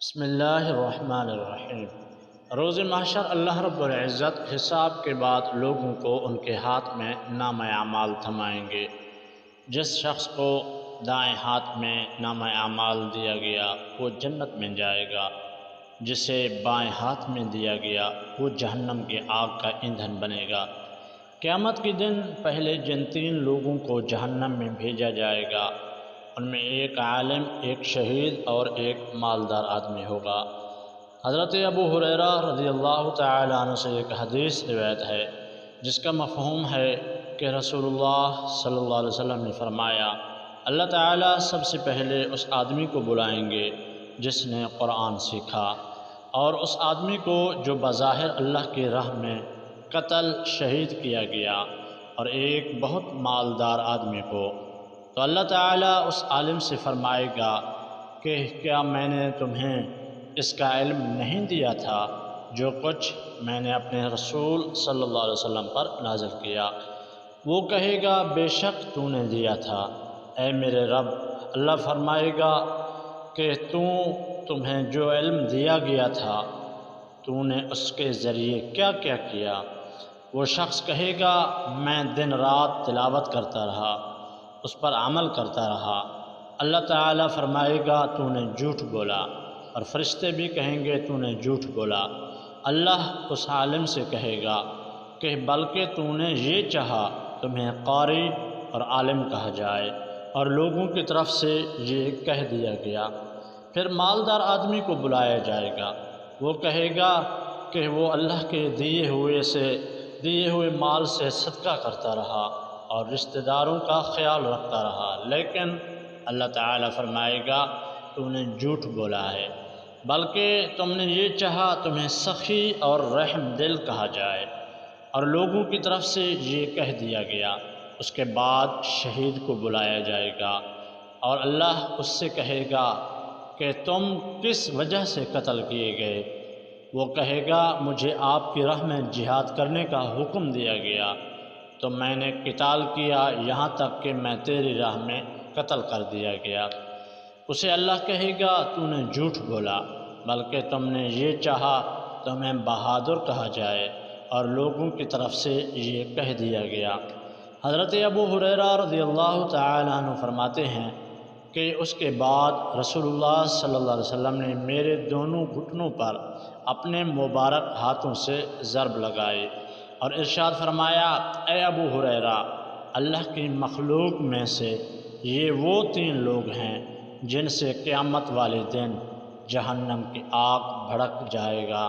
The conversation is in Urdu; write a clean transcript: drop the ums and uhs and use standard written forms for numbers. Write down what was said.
بسم اللہ الرحمن الرحیم۔ روز محشر اللہ رب العزت حساب کے بعد لوگوں کو ان کے ہاتھ میں نامہ اعمال تھمائیں گے۔ جس شخص کو دائیں ہاتھ میں نامہ اعمال دیا گیا وہ جنت میں جائے گا، جسے بائیں ہاتھ میں دیا گیا وہ جہنم کی آگ کا ایندھن بنے گا۔ قیامت کے دن پہلے جن 3 لوگوں کو جہنم میں بھیجا جائے گا ان میں ایک عالم، ایک شہید اور ایک مالدار آدمی ہوگا۔ حضرت ابو ہریرہ رضی اللہ تعالیٰ عنہ سے ایک حدیث روایت ہے جس کا مفہوم ہے کہ رسول اللہ صلی اللہ علیہ وسلم نے فرمایا، اللہ تعالیٰ سب سے پہلے اس آدمی کو بلائیں گے جس نے قرآن سیکھا، اور اس آدمی کو جو بظاہر اللہ کی راہ میں قتل شہید کیا گیا، اور ایک بہت مالدار آدمی کو۔ تو اللہ تعالیٰ اس عالم سے فرمائے گا کہ کیا میں نے تمہیں اس کا علم نہیں دیا تھا جو کچھ میں نے اپنے رسول صلی اللہ علیہ وسلم پر نازل کیا؟ وہ کہے گا بے شک تو نے دیا تھا اے میرے رب۔ اللہ فرمائے گا کہ تمہیں جو علم دیا گیا تھا تو نے اس کے ذریعے کیا کیا کیا؟ وہ شخص کہے گا میں دن رات تلاوت کرتا رہا، اس پر عمل کرتا رہا۔ اللہ تعالیٰ فرمائے گا تو نے جھوٹ بولا، اور فرشتے بھی کہیں گے تو نے جھوٹ بولا۔ اللہ اس عالم سے کہے گا کہ بلکہ تو نے یہ چاہا تمہیں قاری اور عالم کہا جائے، اور لوگوں کی طرف سے یہ کہہ دیا گیا۔ پھر مالدار آدمی کو بلایا جائے گا، وہ کہے گا کہ وہ اللہ کے دیے ہوئے مال سے صدقہ کرتا رہا اور رشتہ داروں کا خیال رکھتا رہا، لیکن اللہ تعالیٰ فرمائے گا تو نے جھوٹ بولا ہے، بلکہ تم نے یہ چاہا تمہیں سخی اور رحم دل کہا جائے، اور لوگوں کی طرف سے یہ کہہ دیا گیا۔ اس کے بعد شہید کو بلایا جائے گا، اور اللہ اس سے کہے گا کہ تم کس وجہ سے قتل کیے گئے؟ وہ کہے گا مجھے آپ کی راہ میں جہاد کرنے کا حکم دیا گیا تو میں نے قتال کیا، یہاں تک کہ میں تیری راہ میں قتل کر دیا گیا۔ اسے اللہ کہے گا تو نے جھوٹ بولا، بلکہ تم نے یہ چاہا تمہیں بہادر کہا جائے، اور لوگوں کی طرف سے یہ کہہ دیا گیا۔ حضرت ابو ہریرہ رضی اللہ تعالیٰ عنہ فرماتے ہیں کہ اس کے بعد رسول اللہ صلی اللہ علیہ وسلم نے میرے دونوں گھٹنوں پر اپنے مبارک ہاتھوں سے ضرب لگائی اور ارشاد فرمایا، اے ابو ہریرہ، اللہ کی مخلوق میں سے یہ وہ 3 لوگ ہیں جن سے قیامت والے دن جہنم کی آگ بھڑک جائے گا۔